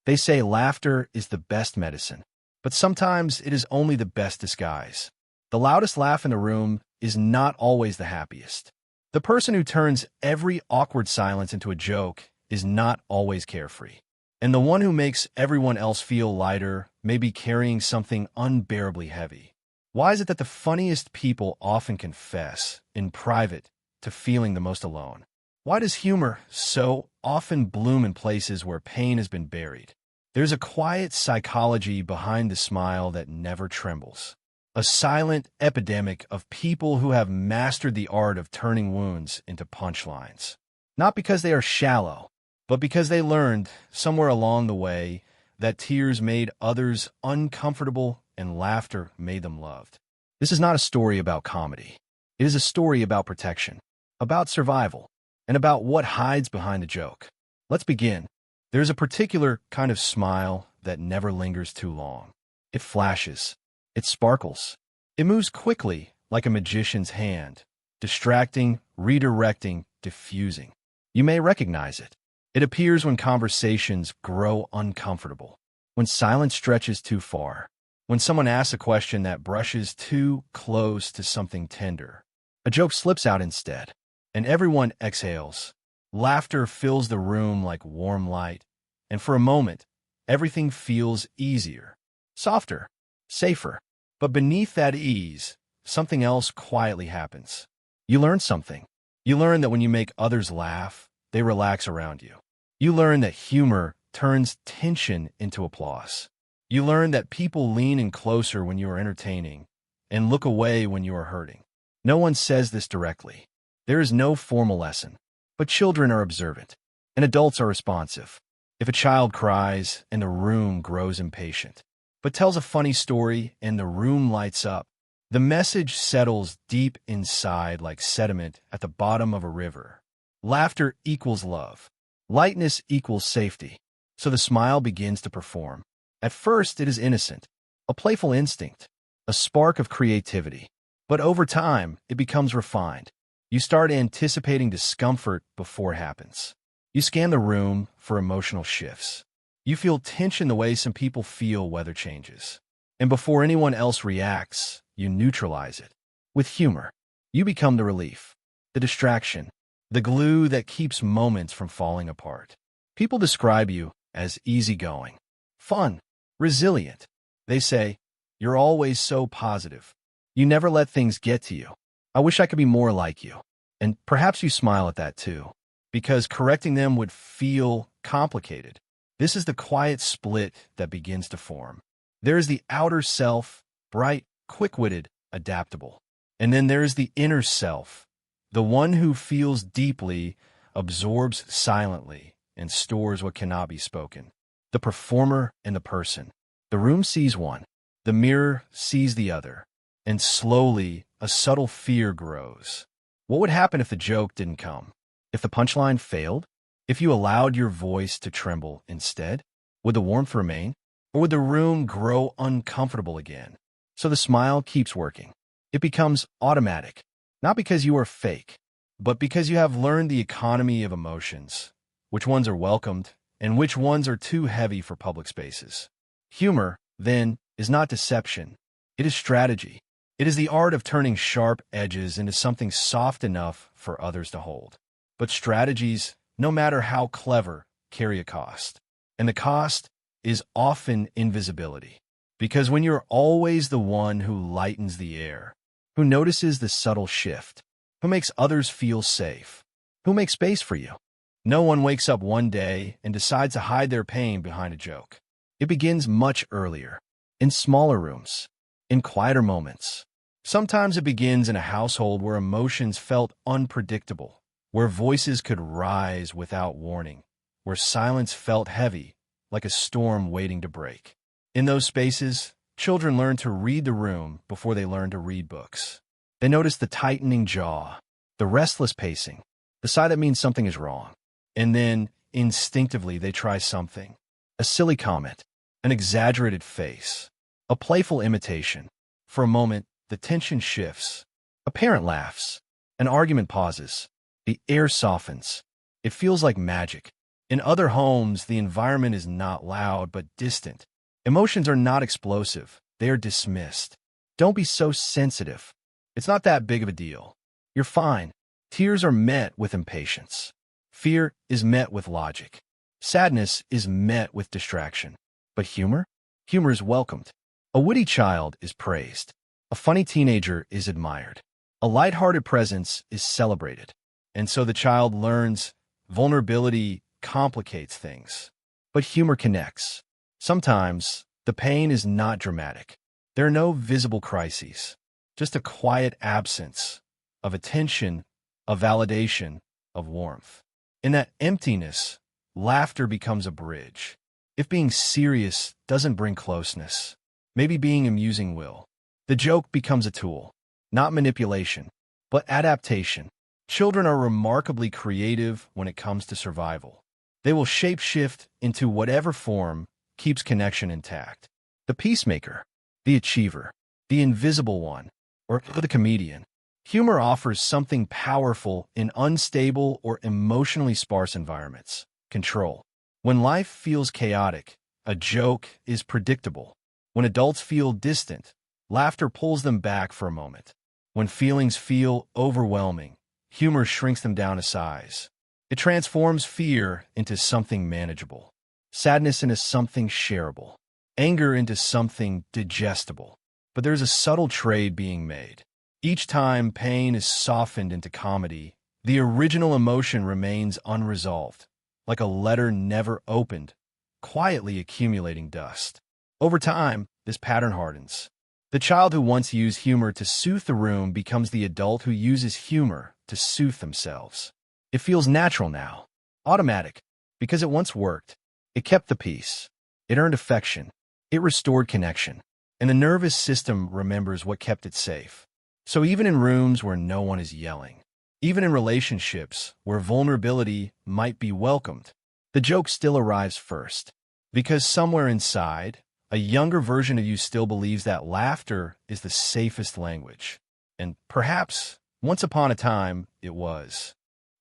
They say laughter is the best medicine, but sometimes it is only the best disguise. The loudest laugh in the room is not always the happiest. The person who turns every awkward silence into a joke is not always carefree. And the one who makes everyone else feel lighter may be carrying something unbearably heavy. Why is it that the funniest people often confess, in private, to feeling the most alone? Why does humor so often bloom in places where pain has been buried? There's a quiet psychology behind the smile that never trembles. A silent epidemic of people who have mastered the art of turning wounds into punchlines. Not because they are shallow, but because they learned, somewhere along the way, that tears made others uncomfortable and laughter made them loved. This is not a story about comedy. It is a story about protection, about survival, and about what hides behind the joke. Let's begin. There's a particular kind of smile that never lingers too long. It flashes. It sparkles. It moves quickly like a magician's hand, distracting, redirecting, diffusing. You may recognize it. It appears when conversations grow uncomfortable, when silence stretches too far, when someone asks a question that brushes too close to something tender. A joke slips out instead, and everyone exhales. Laughter fills the room like warm light, and for a moment, everything feels easier, softer, safer. But beneath that ease, something else quietly happens. You learn something. You learn that when you make others laugh, they relax around you. You learn that humor turns tension into applause. You learn that people lean in closer when you are entertaining and look away when you are hurting. No one says this directly. There is no formal lesson, but children are observant, and adults are responsive. If a child cries and the room grows impatient, but tells a funny story and the room lights up, the message settles deep inside like sediment at the bottom of a river. Laughter equals love. Lightness equals safety. So the smile begins to perform. At first, it is innocent, a playful instinct, a spark of creativity. But over time, it becomes refined. You start anticipating discomfort before it happens. You scan the room for emotional shifts. You feel tension the way some people feel weather changes. And before anyone else reacts, you neutralize it. With humor, you become the relief, the distraction, the glue that keeps moments from falling apart. People describe you as easygoing, fun, resilient. They say, "You're always so positive. You never let things get to you. I wish I could be more like you." And perhaps you smile at that too, because correcting them would feel complicated. This is the quiet split that begins to form. There is the outer self, bright, quick-witted, adaptable. And then there is the inner self, the one who feels deeply, absorbs silently, and stores what cannot be spoken. The performer and the person. The room sees one. The mirror sees the other. And slowly, a subtle fear grows. What would happen if the joke didn't come? If the punchline failed? If you allowed your voice to tremble instead? Would the warmth remain? Or would the room grow uncomfortable again? So the smile keeps working. It becomes automatic. Not because you are fake, but because you have learned the economy of emotions, which ones are welcomed and which ones are too heavy for public spaces. Humor, then, is not deception. It is strategy. It is the art of turning sharp edges into something soft enough for others to hold. But strategies, no matter how clever, carry a cost. And the cost is often invisibility. Because when you're always the one who lightens the air, who notices the subtle shift, who makes others feel safe, who makes space for you, no one wakes up one day and decides to hide their pain behind a joke. It begins much earlier, in smaller rooms, in quieter moments. Sometimes it begins in a household where emotions felt unpredictable, where voices could rise without warning, where silence felt heavy, like a storm waiting to break. In those spaces, children learn to read the room before they learn to read books. They notice the tightening jaw, the restless pacing, the sigh that means something is wrong. And then, instinctively, they try something. A silly comment, an exaggerated face, a playful imitation. For a moment, the tension shifts. A parent laughs. An argument pauses. The air softens. It feels like magic. In other homes, the environment is not loud but distant. Emotions are not explosive, they are dismissed. Don't be so sensitive. It's not that big of a deal. You're fine. Tears are met with impatience. Fear is met with logic. Sadness is met with distraction. But humor? Humor is welcomed. A witty child is praised. A funny teenager is admired. A lighthearted presence is celebrated. And so the child learns vulnerability complicates things. But humor connects. Sometimes, the pain is not dramatic. There are no visible crises, just a quiet absence of attention, of validation, of warmth. In that emptiness, laughter becomes a bridge. If being serious doesn't bring closeness, maybe being amusing will. The joke becomes a tool, not manipulation, but adaptation. Children are remarkably creative when it comes to survival. They will shape-shift into whatever form keeps connection intact. The peacemaker, the achiever, the invisible one, or the comedian. Humor offers something powerful in unstable or emotionally sparse environments. Control. When life feels chaotic, a joke is predictable. When adults feel distant, laughter pulls them back for a moment. When feelings feel overwhelming, humor shrinks them down a size. It transforms fear into something manageable, sadness into something shareable, anger into something digestible. But there's a subtle trade being made. Each time pain is softened into comedy, the original emotion remains unresolved, like a letter never opened, quietly accumulating dust. Over time, this pattern hardens. The child who once used humor to soothe the room becomes the adult who uses humor to soothe themselves. It feels natural now, automatic, because it once worked. It kept the peace. It earned affection. It restored connection. And the nervous system remembers what kept it safe. So even in rooms where no one is yelling, even in relationships where vulnerability might be welcomed, the joke still arrives first. Because somewhere inside, a younger version of you still believes that laughter is the safest language. And perhaps, once upon a time, it was.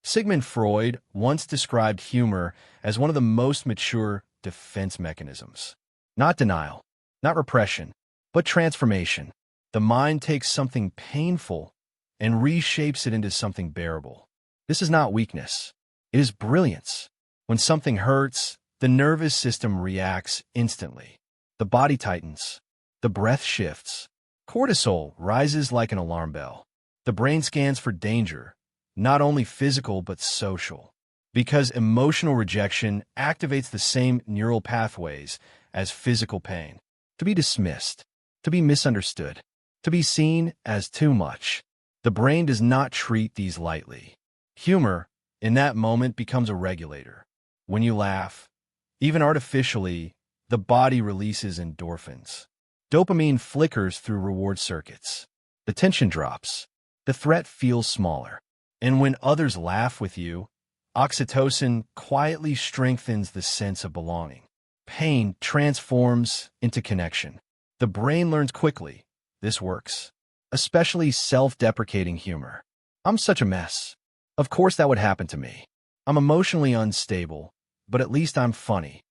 Sigmund Freud once described humor as one of the most mature defense mechanisms. Not denial, not repression, but transformation. The mind takes something painful and reshapes it into something bearable. This is not weakness. It is brilliance. When something hurts, the nervous system reacts instantly. The body tightens. The breath shifts. Cortisol rises like an alarm bell. The brain scans for danger, not only physical but social. Because emotional rejection activates the same neural pathways as physical pain. To be dismissed, to be misunderstood, to be seen as too much. The brain does not treat these lightly. Humor, in that moment, becomes a regulator. When you laugh, even artificially, the body releases endorphins. Dopamine flickers through reward circuits. The tension drops. The threat feels smaller. And when others laugh with you, oxytocin quietly strengthens the sense of belonging. Pain transforms into connection. The brain learns quickly. This works. Especially self-deprecating humor. I'm such a mess. Of course that would happen to me. I'm emotionally unstable, but at least I'm funny.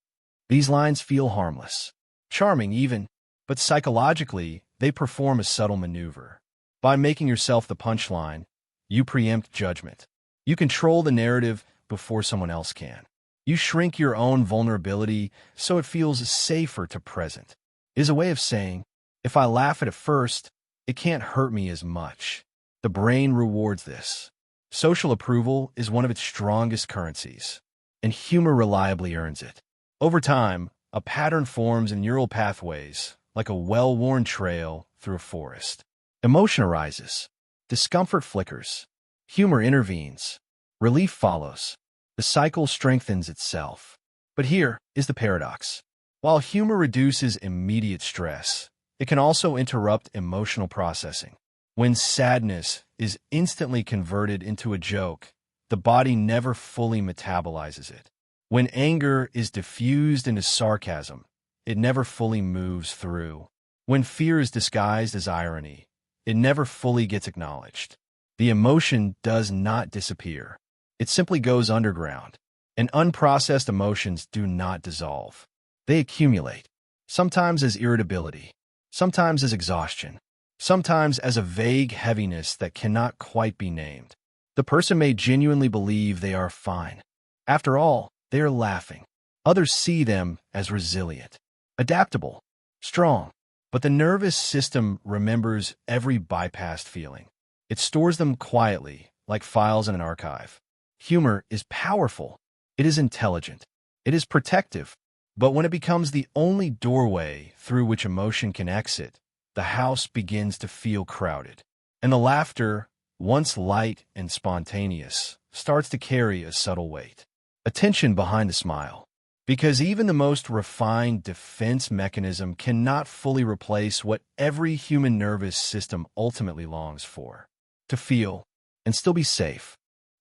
These lines feel harmless. Charming even, but psychologically, they perform a subtle maneuver. By making yourself the punchline, you preempt judgment. You control the narrative before someone else can. You shrink your own vulnerability so it feels safer to present. It is a way of saying, if I laugh at it first, it can't hurt me as much. The brain rewards this. Social approval is one of its strongest currencies, and humor reliably earns it. Over time, a pattern forms in neural pathways, like a well-worn trail through a forest. Emotion arises. Discomfort flickers. Humor intervenes. Relief follows. The cycle strengthens itself. But here is the paradox. While humor reduces immediate stress, it can also interrupt emotional processing. When sadness is instantly converted into a joke, the body never fully metabolizes it. When anger is diffused into sarcasm, it never fully moves through. When fear is disguised as irony, it never fully gets acknowledged. The emotion does not disappear. It simply goes underground. And unprocessed emotions do not dissolve. They accumulate, sometimes as irritability, sometimes as exhaustion, sometimes as a vague heaviness that cannot quite be named. The person may genuinely believe they are fine. After all, they are laughing. Others see them as resilient, adaptable, strong. But the nervous system remembers every bypassed feeling. It stores them quietly, like files in an archive. Humor is powerful. It is intelligent. It is protective. But when it becomes the only doorway through which emotion can exit, the house begins to feel crowded. And the laughter, once light and spontaneous, starts to carry a subtle weight. A tension behind the smile. Because even the most refined defense mechanism cannot fully replace what every human nervous system ultimately longs for. To feel and still be safe.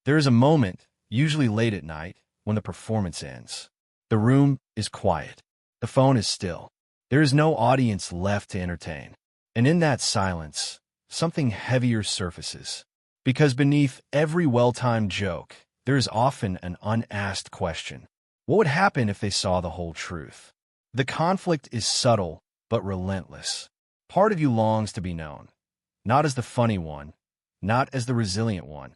There is a moment, usually late at night, when the performance ends. The room is quiet. The phone is still. There is no audience left to entertain. And in that silence, something heavier surfaces. Because beneath every well-timed joke, there is often an unasked question. What would happen if they saw the whole truth? The conflict is subtle, but relentless. Part of you longs to be known, not as the funny one, not as the resilient one,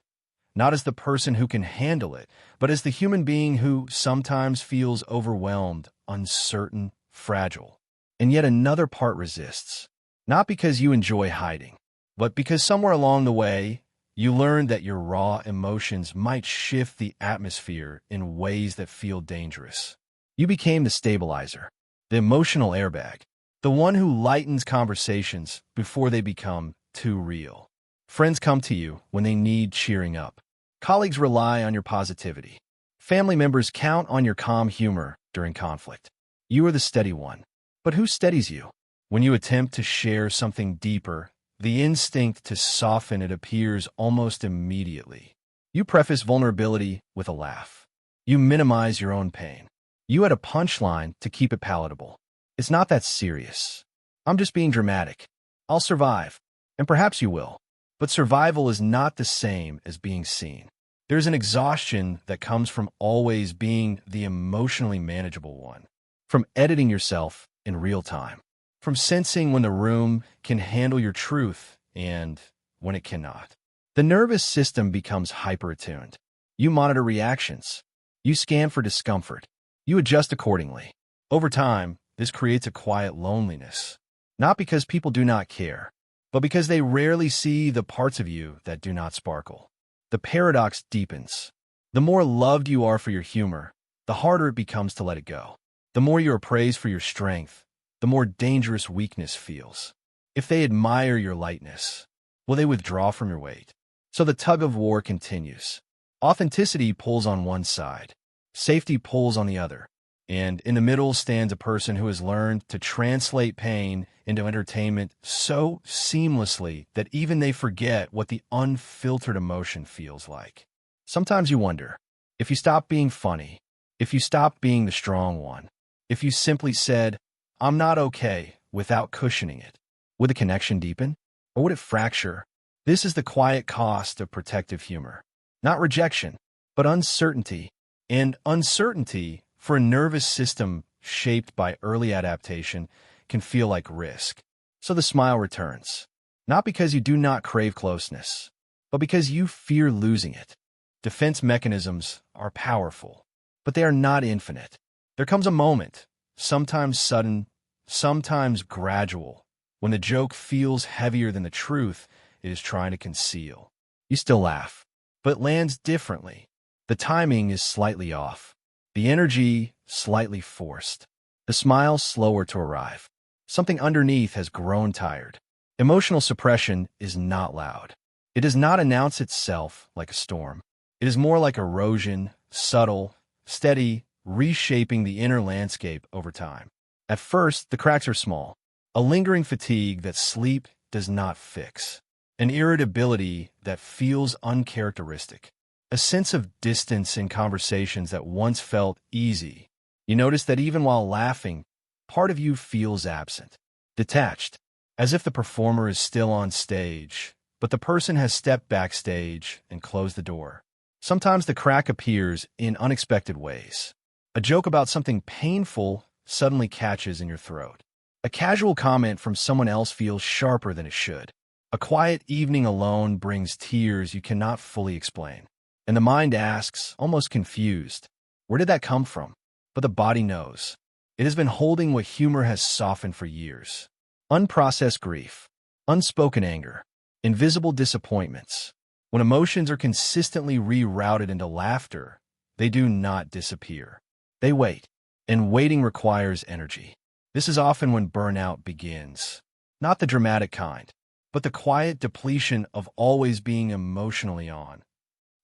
not as the person who can handle it, but as the human being who sometimes feels overwhelmed, uncertain, fragile. And yet another part resists, not because you enjoy hiding, but because somewhere along the way, you learn that your raw emotions might shift the atmosphere in ways that feel dangerous. You became the stabilizer, the emotional airbag, the one who lightens conversations before they become too real. Friends come to you when they need cheering up. Colleagues rely on your positivity. Family members count on your calm humor during conflict. You are the steady one. But who steadies you? When you attempt to share something deeper, the instinct to soften it appears almost immediately. You preface vulnerability with a laugh. You minimize your own pain. You add a punchline to keep it palatable. It's not that serious. I'm just being dramatic. I'll survive. And perhaps you will. But survival is not the same as being seen. There's an exhaustion that comes from always being the emotionally manageable one. From editing yourself in real time. From sensing when the room can handle your truth and when it cannot. The nervous system becomes hyper-attuned. You monitor reactions. You scan for discomfort. You adjust accordingly. Over time, this creates a quiet loneliness. Not because people do not care, but because they rarely see the parts of you that do not sparkle. The paradox deepens. The more loved you are for your humor, the harder it becomes to let it go. The more you are praised for your strength, the more dangerous weakness feels. If they admire your lightness, will they withdraw from your weight? So the tug-of-war continues. Authenticity pulls on one side. Safety pulls on the other. And in the middle stands a person who has learned to translate pain into entertainment so seamlessly that even they forget what the unfiltered emotion feels like. Sometimes you wonder, if you stop being funny, if you stop being the strong one, if you simply said, I'm not okay, without cushioning it, would the connection deepen? Or would it fracture? This is the quiet cost of protective humor. Not rejection, but uncertainty. And uncertainty, for a nervous system shaped by early adaptation, can feel like risk. So the smile returns. Not because you do not crave closeness, but because you fear losing it. Defense mechanisms are powerful, but they are not infinite. There comes a moment, sometimes sudden, sometimes gradual, when the joke feels heavier than the truth it is trying to conceal. You still laugh, but it lands differently. The timing is slightly off. The energy slightly forced. The smile slower to arrive. Something underneath has grown tired. Emotional suppression is not loud. It does not announce itself like a storm. It is more like erosion, subtle, steady, reshaping the inner landscape over time. At first, the cracks are small. A lingering fatigue that sleep does not fix. An irritability that feels uncharacteristic. A sense of distance in conversations that once felt easy. You notice that even while laughing, part of you feels absent, detached, as if the performer is still on stage, but the person has stepped backstage and closed the door. Sometimes the crack appears in unexpected ways. A joke about something painful suddenly catches in your throat. A casual comment from someone else feels sharper than it should. A quiet evening alone brings tears you cannot fully explain. And the mind asks, almost confused, where did that come from? But the body knows. It has been holding what humor has softened for years. Unprocessed grief, unspoken anger, invisible disappointments. When emotions are consistently rerouted into laughter, they do not disappear. They wait, and waiting requires energy. This is often when burnout begins. Not the dramatic kind, but the quiet depletion of always being emotionally on.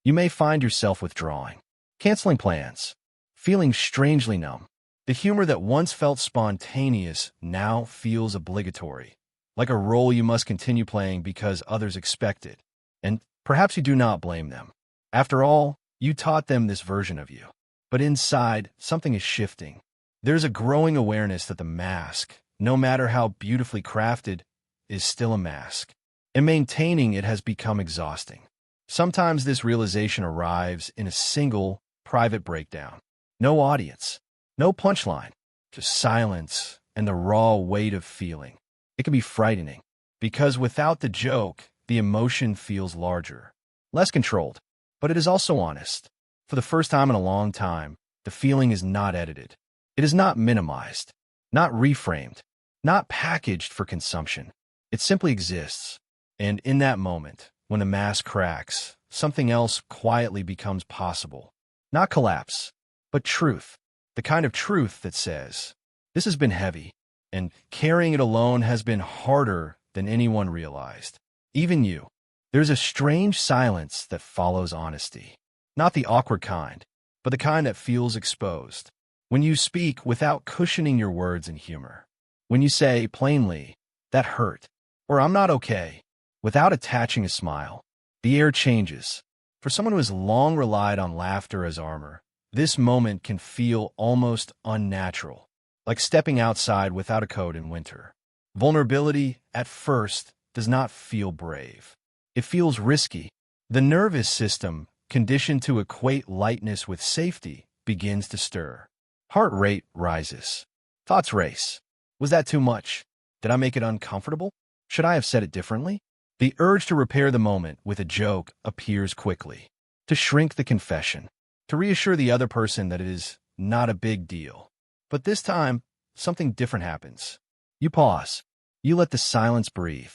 You may find yourself withdrawing, canceling plans, feeling strangely numb. The humor that once felt spontaneous now feels obligatory, like a role you must continue playing because others expect it. And perhaps you do not blame them. After all, you taught them this version of you. But inside, something is shifting. There's a growing awareness that the mask, no matter how beautifully crafted, is still a mask. And maintaining it has become exhausting. Sometimes this realization arrives in a single, private breakdown. No audience, no punchline, just silence and the raw weight of feeling. It can be frightening, because without the joke, the emotion feels larger, less controlled, but it is also honest. For the first time in a long time, the feeling is not edited. It is not minimized, not reframed, not packaged for consumption. It simply exists. And in that moment, when the mask cracks, something else quietly becomes possible. Not collapse, but truth. The kind of truth that says, this has been heavy, and carrying it alone has been harder than anyone realized. Even you. There's a strange silence that follows honesty. Not the awkward kind, but the kind that feels exposed. When you speak without cushioning your words in humor. When you say plainly, that hurt, or I'm not okay, without attaching a smile. The air changes. For someone who has long relied on laughter as armor, this moment can feel almost unnatural, like stepping outside without a coat in winter. Vulnerability, at first, does not feel brave. It feels risky. The nervous system, conditioned to equate lightness with safety, begins to stir. Heart rate rises. Thoughts race. Was that too much? Did I make it uncomfortable? Should I have said it differently? The urge to repair the moment with a joke appears quickly. To shrink the confession. To reassure the other person that it is not a big deal. But this time, something different happens. You pause. You let the silence breathe.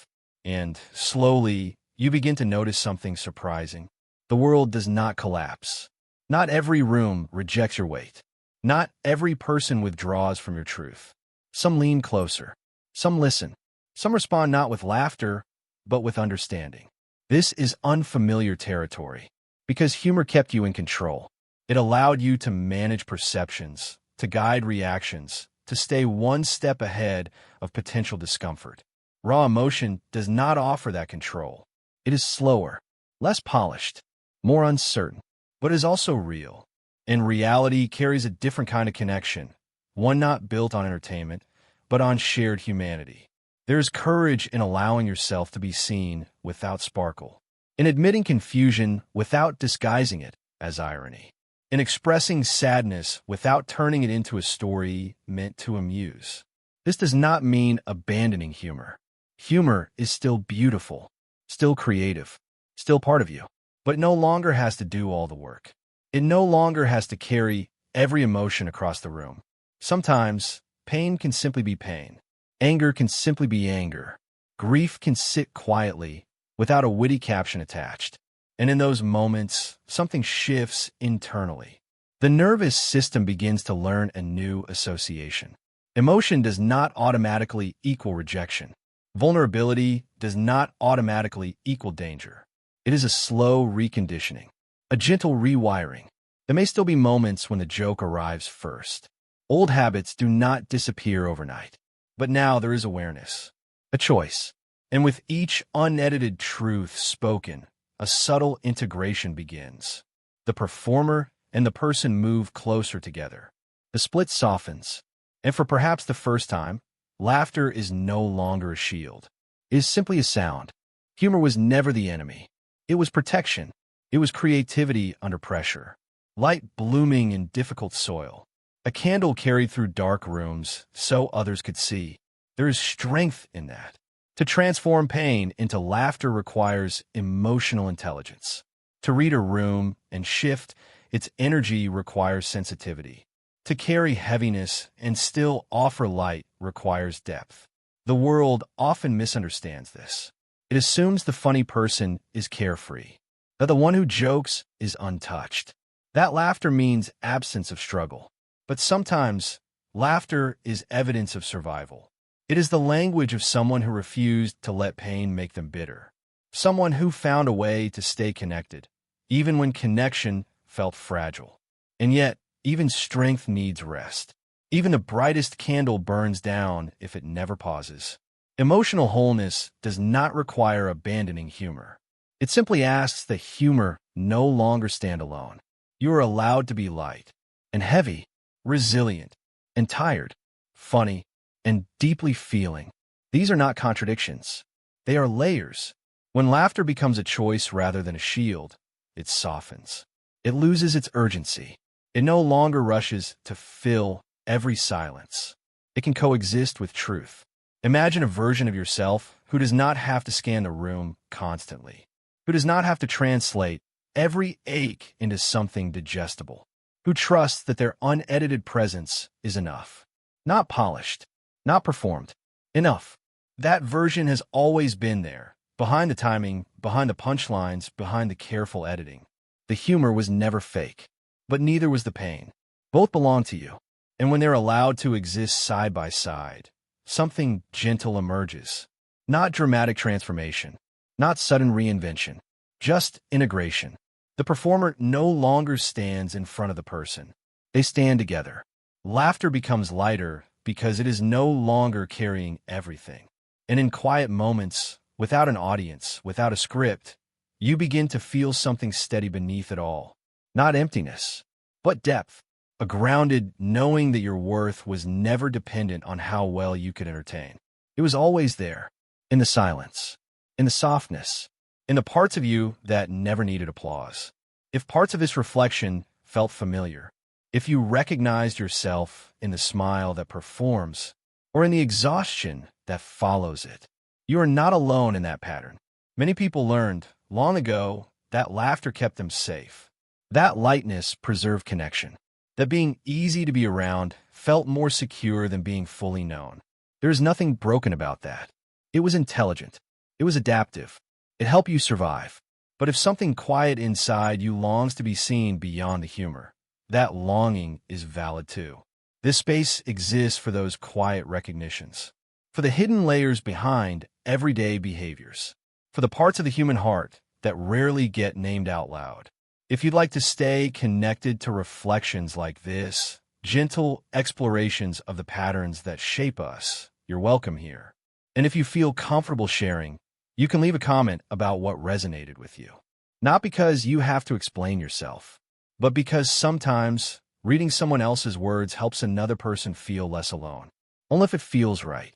And, slowly, you begin to notice something surprising. The world does not collapse. Not every room rejects your weight. Not every person withdraws from your truth. Some lean closer. Some listen. Some respond not with laughter, but with understanding. This is unfamiliar territory, because humor kept you in control. It allowed you to manage perceptions, to guide reactions, to stay one step ahead of potential discomfort. Raw emotion does not offer that control. It is slower, less polished, more uncertain, but is also real. And reality carries a different kind of connection, one not built on entertainment, but on shared humanity. There is courage in allowing yourself to be seen without sparkle, in admitting confusion without disguising it as irony, in expressing sadness without turning it into a story meant to amuse. This does not mean abandoning humor. Humor is still beautiful, still creative, still part of you, but it no longer has to do all the work. It no longer has to carry every emotion across the room. Sometimes, pain can simply be pain. Anger can simply be anger. Grief can sit quietly, without a witty caption attached. And in those moments, something shifts internally. The nervous system begins to learn a new association. Emotion does not automatically equal rejection. Vulnerability does not automatically equal danger. It is a slow reconditioning, a gentle rewiring. There may still be moments when the joke arrives first. Old habits do not disappear overnight. But now there is awareness, a choice. And with each unedited truth spoken, a subtle integration begins. The performer and the person move closer together. The split softens. And for perhaps the first time, laughter is no longer a shield. It is simply a sound. Humor was never the enemy. It was protection. It was creativity under pressure, light blooming in difficult soil, a candle carried through dark rooms so others could see. There is strength in that. To transform pain into laughter requires emotional intelligence. To read a room and shift its energy requires sensitivity. To carry heaviness and still offer light requires depth. The world often misunderstands this. It assumes the funny person is carefree, that the one who jokes is untouched. That laughter means absence of struggle. But sometimes, laughter is evidence of survival. It is the language of someone who refused to let pain make them bitter. Someone who found a way to stay connected, even when connection felt fragile. And yet, even strength needs rest. Even the brightest candle burns down if it never pauses. Emotional wholeness does not require abandoning humor. It simply asks that humor no longer stand alone. You are allowed to be light and heavy, resilient and tired, funny and deeply feeling. These are not contradictions. They are layers. When laughter becomes a choice rather than a shield, it softens. It loses its urgency. It no longer rushes to fill every silence. It can coexist with truth. Imagine a version of yourself who does not have to scan the room constantly, who does not have to translate every ache into something digestible, who trusts that their unedited presence is enough. Not polished, not performed. Enough. That version has always been there, behind the timing, behind the punchlines, behind the careful editing. The humor was never fake, but neither was the pain. Both belong to you. And when they're allowed to exist side by side, something gentle emerges. Not dramatic transformation, not sudden reinvention, just integration. The performer no longer stands in front of the person. They stand together. Laughter becomes lighter because it is no longer carrying everything. And in quiet moments, without an audience, without a script, you begin to feel something steady beneath it all. Not emptiness, but depth. A grounded knowing that your worth was never dependent on how well you could entertain. It was always there, in the silence, in the softness, in the parts of you that never needed applause. If parts of this reflection felt familiar, if you recognized yourself in the smile that performs, or in the exhaustion that follows it, you are not alone in that pattern. Many people learned, long ago, that laughter kept them safe. That lightness preserved connection. That being easy to be around felt more secure than being fully known. There is nothing broken about that. It was intelligent. It was adaptive. It helped you survive. But if something quiet inside you longs to be seen beyond the humor, that longing is valid too. This space exists for those quiet recognitions, for the hidden layers behind everyday behaviors, for the parts of the human heart that rarely get named out loud. If you'd like to stay connected to reflections like this, gentle explorations of the patterns that shape us, you're welcome here. And if you feel comfortable sharing, you can leave a comment about what resonated with you. Not because you have to explain yourself, but because sometimes reading someone else's words helps another person feel less alone. Only if it feels right.